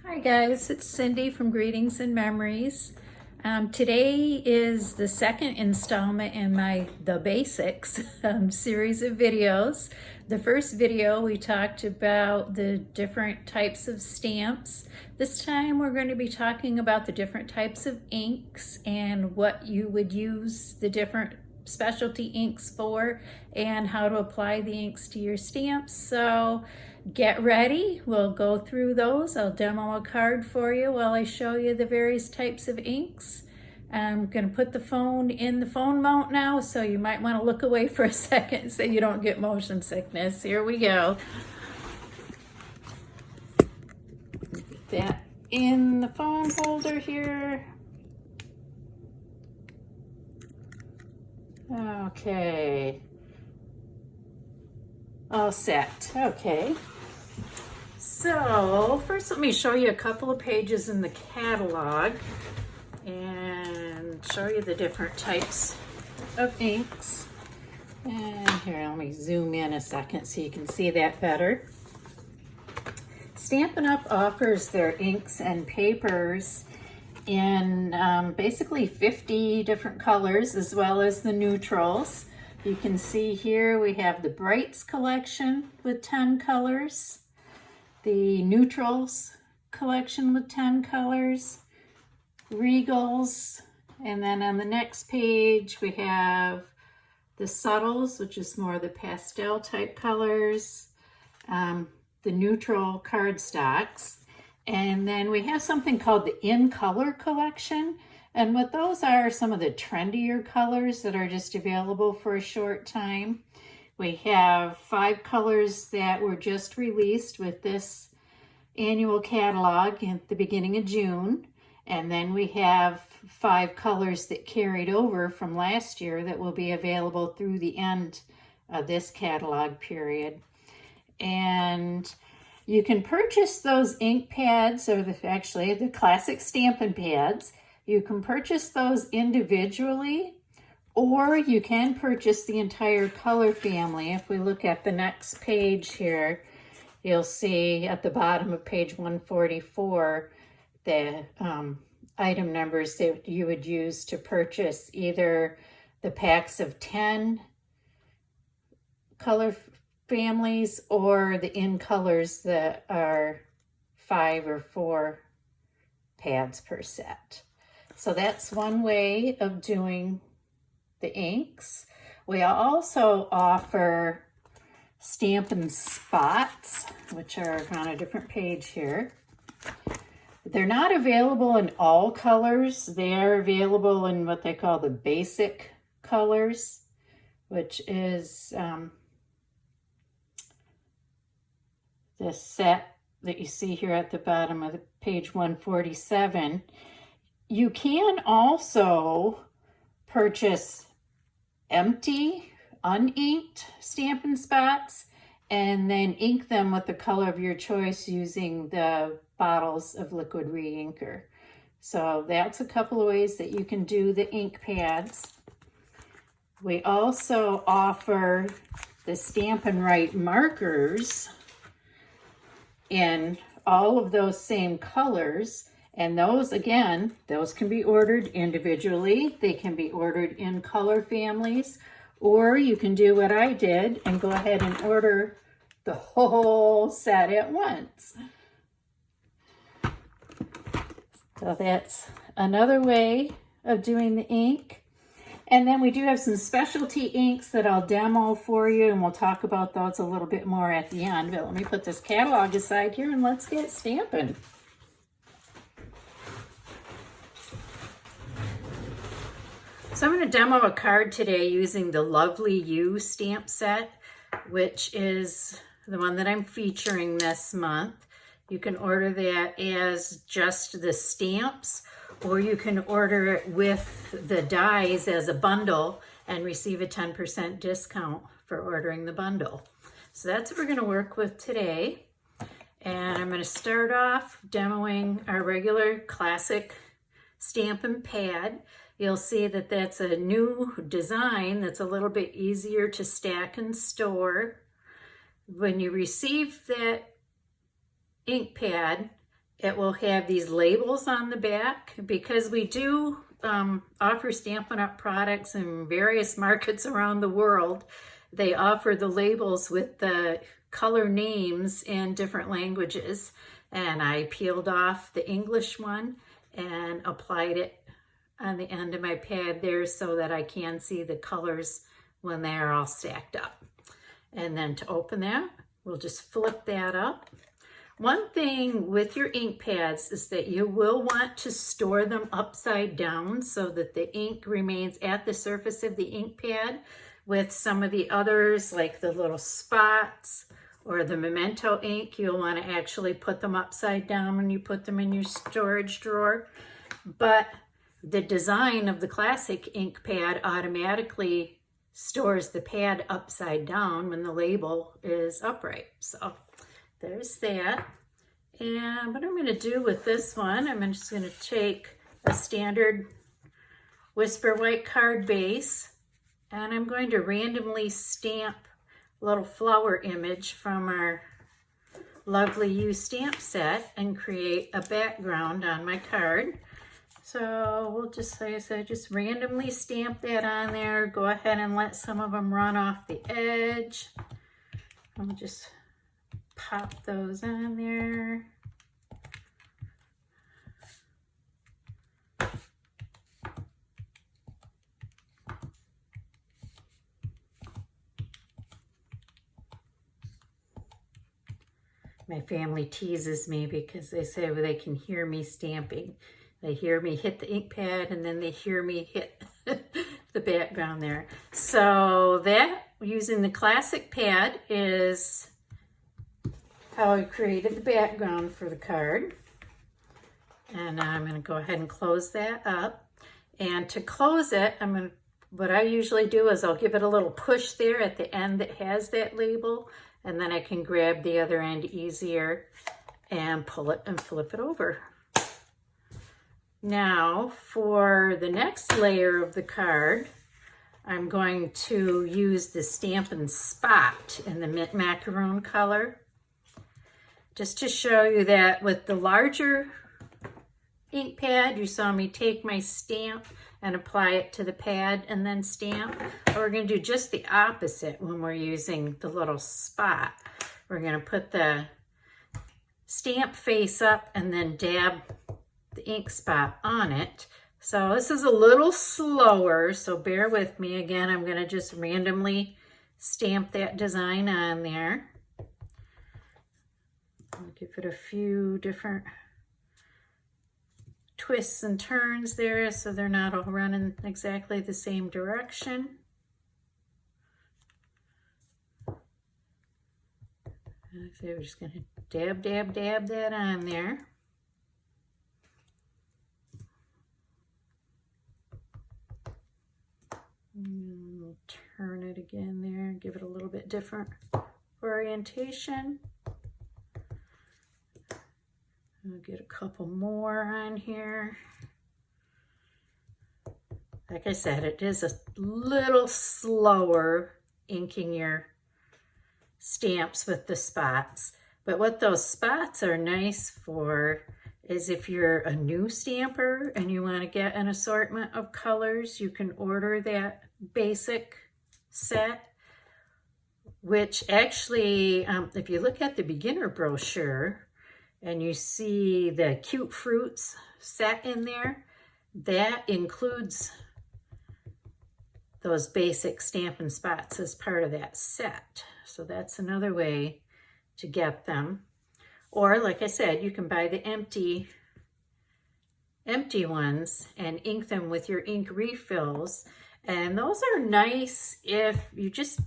Hi guys, it's Cindy from Greetings and Memories. Today is the second installment in my The Basics series of videos. The first video we talked about the different types of stamps. This time we're going to be talking about the different types of inks and what you would use the different specialty inks for and how to apply the inks to your stamps. So get ready, we'll go through those. I'll demo a card for you while I show you the various types of inks. I'm going to put the phone in the phone mount now, so you might want to look away for a second so you don't get motion sickness. Here we go. Get that in the phone holder here. Okay. All set. Okay. So first let me show you a couple of pages in the catalog and show you the different types of inks. And here, let me zoom in a second so you can see that better. Stampin' Up! Offers their inks and papers in basically 50 different colors, as well as the neutrals. You can see here we have the Brights collection with 10 colors, the Neutrals collection with 10 colors, Regals, and then on the next page we have the Subtles, which is more the pastel type colors, the neutral cardstocks, and then we have something called the In Color collection. And what those are some of the trendier colors that are just available for a short time. We have 5 colors that were just released with this annual catalog at the beginning of June. And then we have 5 colors that carried over from last year that will be available through the end of this catalog period. And you can purchase those ink pads, or actually the classic Stampin' pads. You can purchase those individually, or you can purchase the entire color family. If we look at the next page here, you'll see at the bottom of page 144 the item numbers that you would use to purchase either the packs of 10 color families or the in colors that are 5 or 4 pads per set. So that's one way of doing the inks. We also offer Stampin' Spots, which are on a different page here. They're not available in all colors. They are available in what they call the basic colors, which is this set that you see here at the bottom of the page 147. You can also purchase empty, uninked Stampin' Spots and then ink them with the color of your choice using the bottles of liquid re-inker. So that's a couple of ways that you can do the ink pads. We also offer the Stampin' Write markers in all of those same colors. And those, again, those can be ordered individually. They can be ordered in color families, or you can do what I did and go ahead and order the whole set at once. So that's another way of doing the ink. And then we do have some specialty inks that I'll demo for you, and we'll talk about those a little bit more at the end. But let me put this catalog aside here and let's get stamping. So I'm going to demo a card today using the Lovely You stamp set, which is the one that I'm featuring this month. You can order that as just the stamps, or you can order it with the dies as a bundle and receive a 10% discount for ordering the bundle. So that's what we're going to work with today. And I'm going to start off demoing our regular classic Stampin' pad. You'll see that that's a new design that's a little bit easier to stack and store. When you receive that ink pad, it will have these labels on the back, because we do offer Stampin' Up! Products in various markets around the world. They offer the labels with the color names in different languages. And I peeled off the English one and applied it on the end of my pad there so that I can see the colors when they are all stacked up. And then to open that, we'll just flip that up. One thing with your ink pads is that you will want to store them upside down so that the ink remains at the surface of the ink pad. With some of the others, like the little spots or the Memento ink, you'll want to actually put them upside down when you put them in your storage drawer. But the design of the classic ink pad automatically stores the pad upside down when the label is upright. So there's that. And what I'm going to do with this one, I'm just going to take a standard Whisper White card base, and I'm going to randomly stamp a little flower image from our Lovely You stamp set and create a background on my card. So we'll just, like I said, just randomly stamp that on there. Go ahead and let some of them run off the edge. I'll just pop those on there. My family teases me because they say they can hear me stamping. They hear me hit the ink pad and then they hear me hit the background there. So that, using the classic pad, is how I created the background for the card. And I'm going to go ahead and close that up. And to close it, what I usually do is I'll give it a little push there at the end that has that label, and then I can grab the other end easier and pull it and flip it over. Now for the next layer of the card, I'm going to use the Stampin' Spot in the mint macaroon color, just to show you that with the larger ink pad, you saw me take my stamp and apply it to the pad and then stamp. We're going to do just the opposite when we're using the little spot. We're going to put the stamp face up and then dab the ink spot on it. So this is a little slower, so bear with me. Again, I'm going to just randomly stamp that design on there. I'll give it a few different twists and turns there so they're not all running exactly the same direction. So we're just going to dab, dab, dab that on there. And we'll turn it again there, give it a little bit different orientation. I'll get a couple more on here. Like I said, it is a little slower inking your stamps with the spots. But what those spots are nice for is if you're a new stamper and you want to get an assortment of colors, you can order that basic set, which actually, if you look at the beginner brochure, and you see the cute fruits set in there, that includes those basic Stampin' Spots as part of that set. So that's another way to get them. Or like I said, you can buy the empty ones and ink them with your ink refills. And those are nice if you just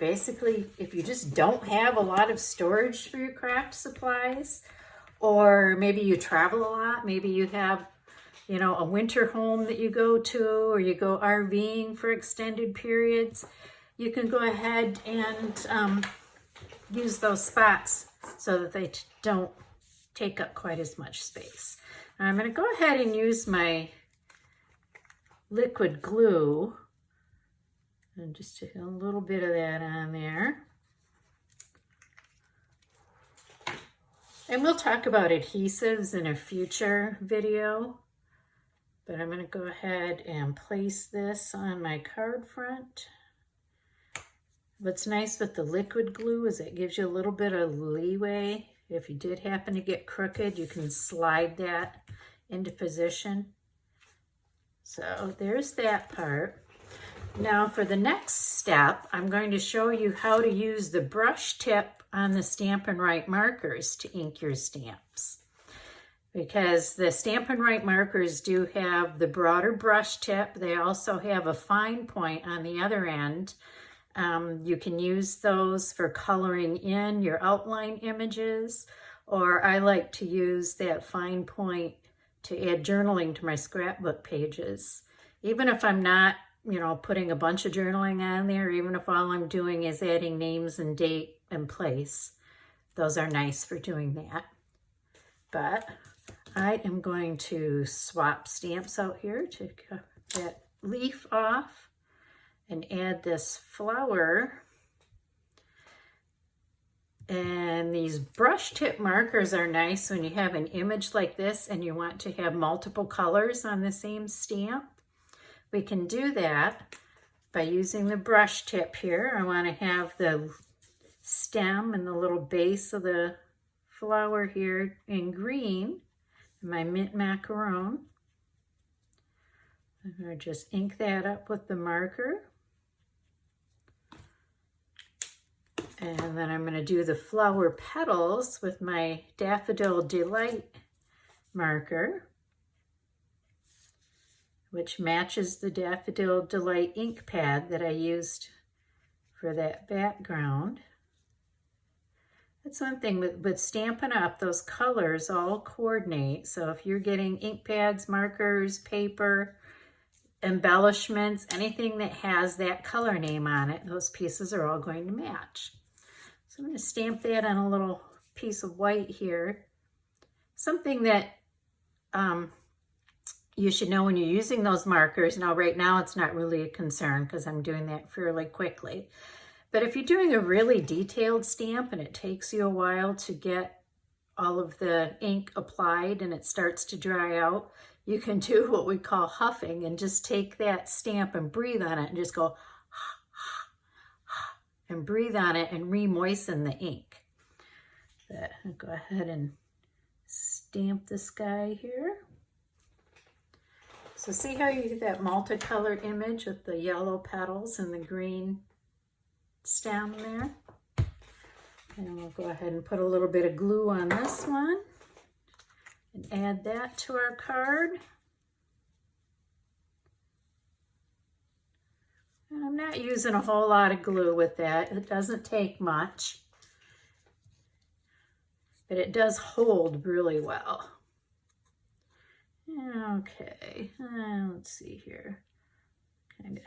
if you just don't have a lot of storage for your craft supplies. Or maybe you travel a lot. Maybe you have, a winter home that you go to, or you go RVing for extended periods. You can go ahead and use those spots so that they don't take up quite as much space. I'm going to go ahead and use my liquid glue and just a little bit of that on there. And we'll talk about adhesives in a future video. But I'm going to go ahead and place this on my card front. What's nice with the liquid glue is it gives you a little bit of leeway. If you did happen to get crooked, you can slide that into position. So there's that part. Now for the next step, I'm going to show you how to use the brush tip on the Stampin' Right markers to ink your stamps. Because the Stampin' Right markers do have the broader brush tip. They also have a fine point on the other end. You can use those for coloring in your outline images, or I like to use that fine point to add journaling to my scrapbook pages. Even if I'm not, you know, putting a bunch of journaling on there, even if all I'm doing is adding names and date and place, those are nice for doing that. But I am going to swap stamps out here to cut that leaf off and add this flower. And these brush tip markers are nice when you have an image like this and you want to have multiple colors on the same stamp. We can do that by using the brush tip here. I want to have the stem and the little base of the flower here in green, my mint macaron. I'm going to just ink that up with the marker. And then I'm going to do the flower petals with my Daffodil Delight marker, which matches the Daffodil Delight ink pad that I used for that background. That's one thing with Stampin' Up, those colors all coordinate. So if you're getting ink pads, markers, paper, embellishments, anything that has that color name on it, those pieces are all going to match. So I'm going to stamp that on a little piece of white here. Something that you should know when you're using those markers. Now, right now, it's not really a concern because I'm doing that fairly quickly. But if you're doing a really detailed stamp and it takes you a while to get all of the ink applied and it starts to dry out, you can do what we call huffing and just take that stamp and breathe on it and just go and breathe on it and re-moisten the ink. But I'll go ahead and stamp this guy here. So see how you get that multicolored image with the yellow petals and the green stem there? And we'll go ahead and put a little bit of glue on this one and add that to our card. And I'm not using a whole lot of glue with that. It doesn't take much, but it does hold really well. Okay, let's see here. Kind of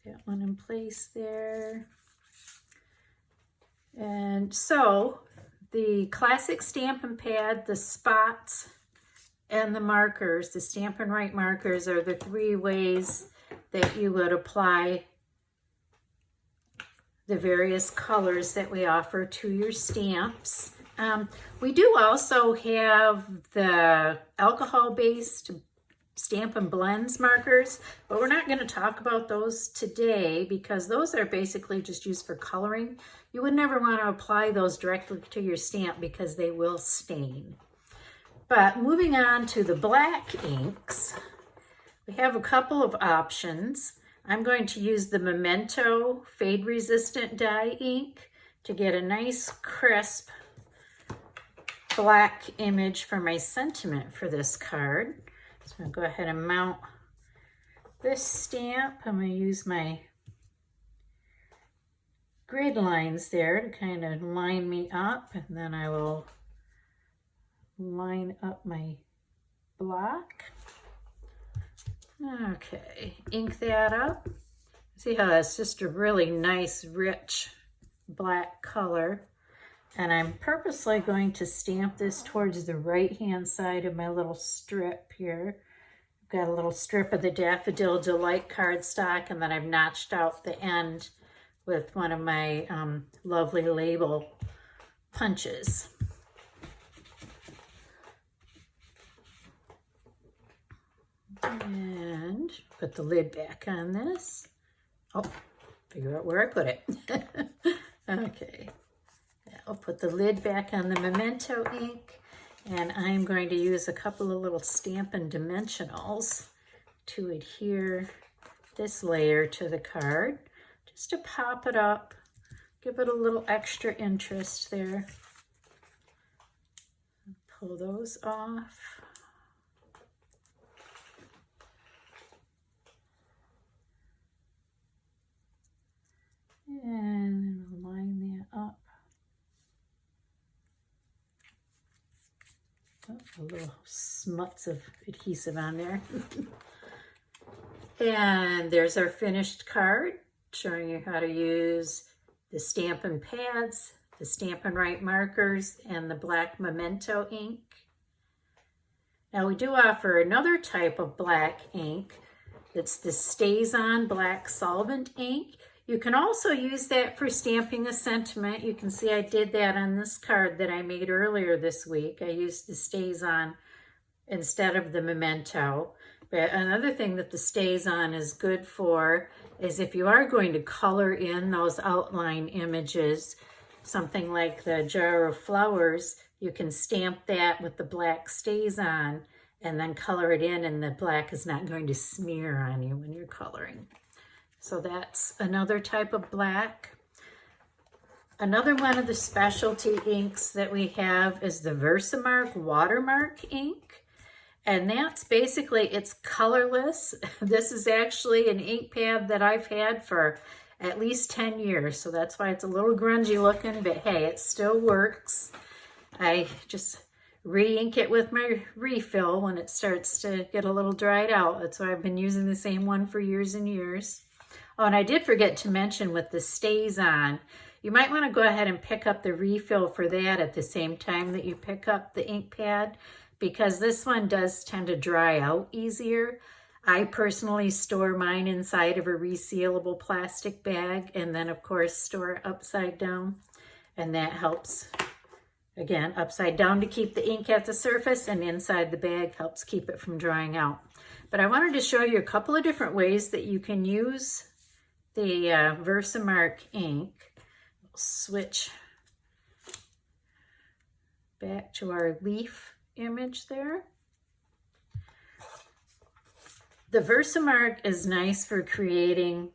that one in place there. And so the classic Stampin' Pad, the spots, and the markers, the Stampin' Right markers, are the three ways that you would apply the various colors that we offer to your stamps. We do also have the alcohol-based Stampin' Blends markers, but we're not going to talk about those today because those are basically just used for coloring. You would never want to apply those directly to your stamp because they will stain. But moving on to the black inks, we have a couple of options. I'm going to use the Memento Fade Resistant Dye ink to get a nice crisp black image for my sentiment for this card. So I'm going to go ahead and mount this stamp. I'm going to use my grid lines there to kind of line me up, and then I will line up my block. Okay, ink that up. See how that's just a really nice, rich black color. And I'm purposely going to stamp this towards the right-hand side of my little strip here. I've got a little strip of the Daffodil Delight cardstock, and then I've notched out the end with one of my lovely label punches. And put the lid back on this. Oh, figure out where I put it. Okay, I'll put the lid back on the Memento ink, and I'm going to use a couple of little Stampin' dimensionals to adhere this layer to the card, just to pop it up, give it a little extra interest there. Pull those off. And line that up. Oh, a little smuts of adhesive on there. And there's our finished card, showing you how to use the Stampin' pads, the Stampin' Right markers, and the black Memento ink. Now we do offer another type of black ink. It's the Stays-On Black Solvent ink. You can also use that for stamping a sentiment. You can see I did that on this card that I made earlier this week. I used the Stays-On instead of the Memento. But another thing that the Stays-On is good for is if you are going to color in those outline images, something like the jar of flowers, you can stamp that with the black Stays-On and then color it in, and the black is not going to smear on you when you're coloring. So that's another type of black. Another one of the specialty inks that we have is the Versamark Watermark ink. And that's basically, it's colorless. This is actually an ink pad that I've had for at least 10 years. So that's why it's a little grungy looking, but hey, it still works. I just re-ink it with my refill when it starts to get a little dried out. That's why I've been using the same one for years and years. Oh, and I did forget to mention with the Stays-On, you might want to go ahead and pick up the refill for that at the same time that you pick up the ink pad, because this one does tend to dry out easier. I personally store mine inside of a resealable plastic bag, and then of course store it upside down, and that helps, again, upside down to keep the ink at the surface, and inside the bag helps keep it from drying out. But I wanted to show you a couple of different ways that you can use the Versamark ink. We'll switch back to our leaf image there. The Versamark is nice for creating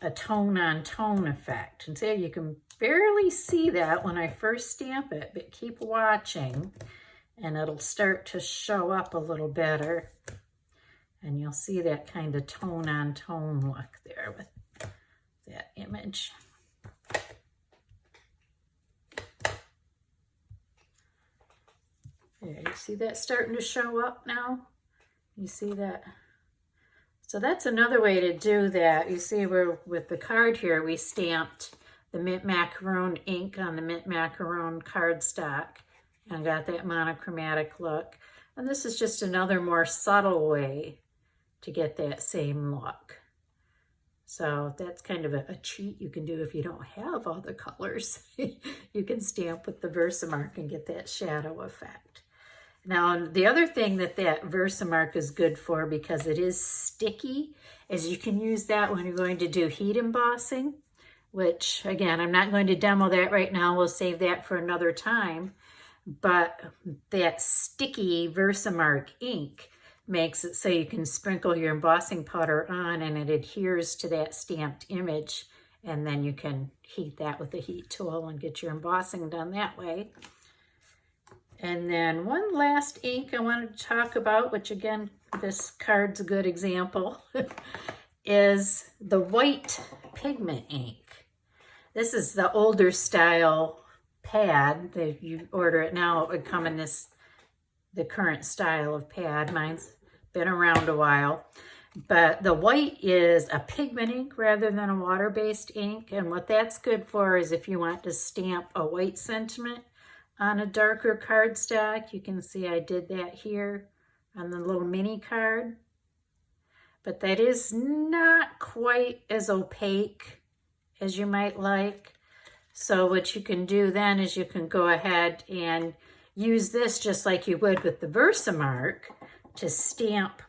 a tone-on-tone effect. And so you can barely see that when I first stamp it, but keep watching and it'll start to show up a little better. And you'll see that kind of tone-on-tone look there with that image. There, you see that starting to show up now? You see that? So that's another way to do that. You see where with the card here, we stamped the Mint Macaron ink on the Mint Macaron cardstock and got that monochromatic look. And this is just another more subtle way to get that same look. So that's kind of a cheat you can do if you don't have all the colors. You can stamp with the Versamark and get that shadow effect. Now, the other thing that Versamark is good for, because it is sticky, is you can use that when you're going to do heat embossing, which, again, I'm not going to demo that right now. We'll save that for another time. But that sticky Versamark ink makes it so you can sprinkle your embossing powder on and it adheres to that stamped image, and then you can heat that with a heat tool and get your embossing done that way. And then one last ink I wanted to talk about, which again, this card's a good example, is the white pigment ink. This is the older style pad. If you order it now, it would come in the current style of pad. Mine's been around a while. But the white is a pigment ink rather than a water-based ink. And what that's good for is if you want to stamp a white sentiment on a darker cardstock. You can see I did that here on the little mini card. But that is not quite as opaque as you might like. So what you can do then is you can go ahead and use this just like you would with the Versamark to stamp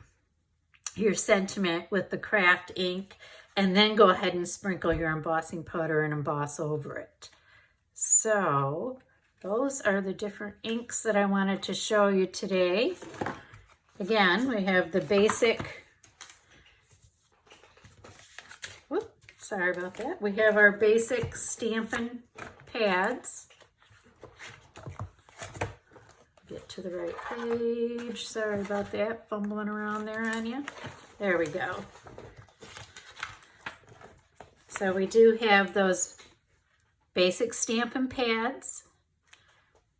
your sentiment with the craft ink, and then go ahead and sprinkle your embossing powder and emboss over it. So those are the different inks that I wanted to show you today. Again, we have the basic, whoop, sorry about that. We have our basic Stampin' pads. Get to the right page. Sorry about that, fumbling around there on you. There we go. So we do have those basic Stampin' pads,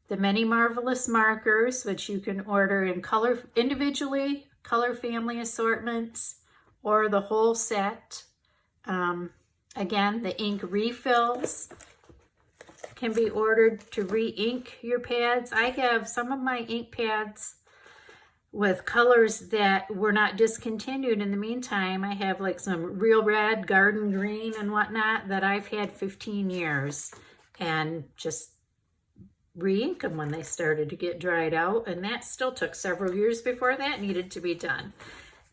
the Many Marvelous markers, which you can order in color individually, color family assortments, or the whole set. Again, the ink refills can be ordered to re-ink your pads. I have some of my ink pads with colors that were not discontinued in the meantime. I have like some real red, garden green and whatnot that I've had 15 years, and just re-ink them when they started to get dried out, and that still took several years before that needed to be done.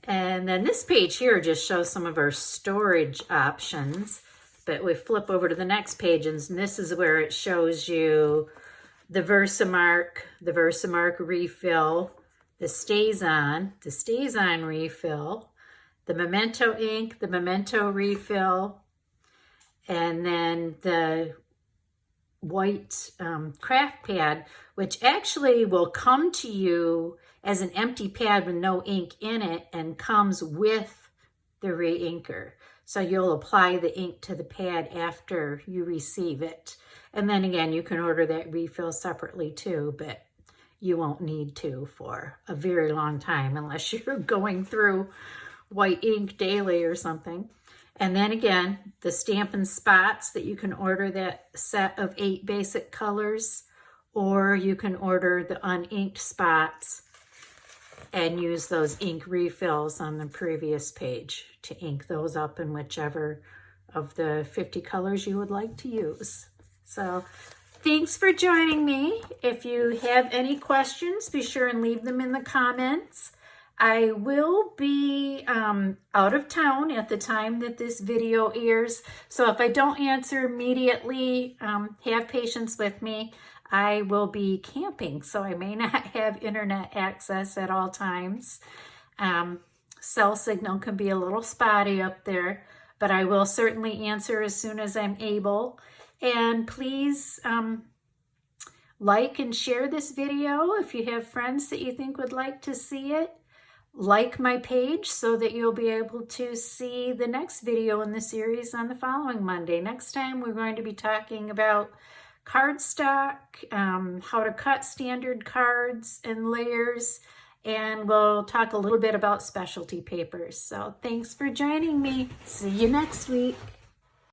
And then this page here just shows some of our storage options. But we flip over to the next page, and this is where it shows you the Versamark refill, the Stays On refill, the Memento ink, the Memento refill, and then the white craft pad, which actually will come to you as an empty pad with no ink in it and comes with the re-inker. So you'll apply the ink to the pad after you receive it. And then again, you can order that refill separately too, but you won't need to for a very long time unless you're going through white ink daily or something. And then again, the Stampin' spots that you can order that set of 8 basic colors, or you can order the uninked spots and use those ink refills on the previous page to ink those up in whichever of the 50 colors you would like to use. So thanks for joining me. If you have any questions, be sure and leave them in the comments. I will be out of town at the time that this video airs, so if I don't answer immediately, have patience with me. I will be camping, so I may not have internet access at all times. Cell signal can be a little spotty up there, but I will certainly answer as soon as I'm able. And please like and share this video if you have friends that you think would like to see it. Like my page so that you'll be able to see the next video in the series on the following Monday. Next time we're going to be talking about cardstock, how to cut standard cards and layers, and we'll talk a little bit about specialty papers. So thanks for joining me. See you next week.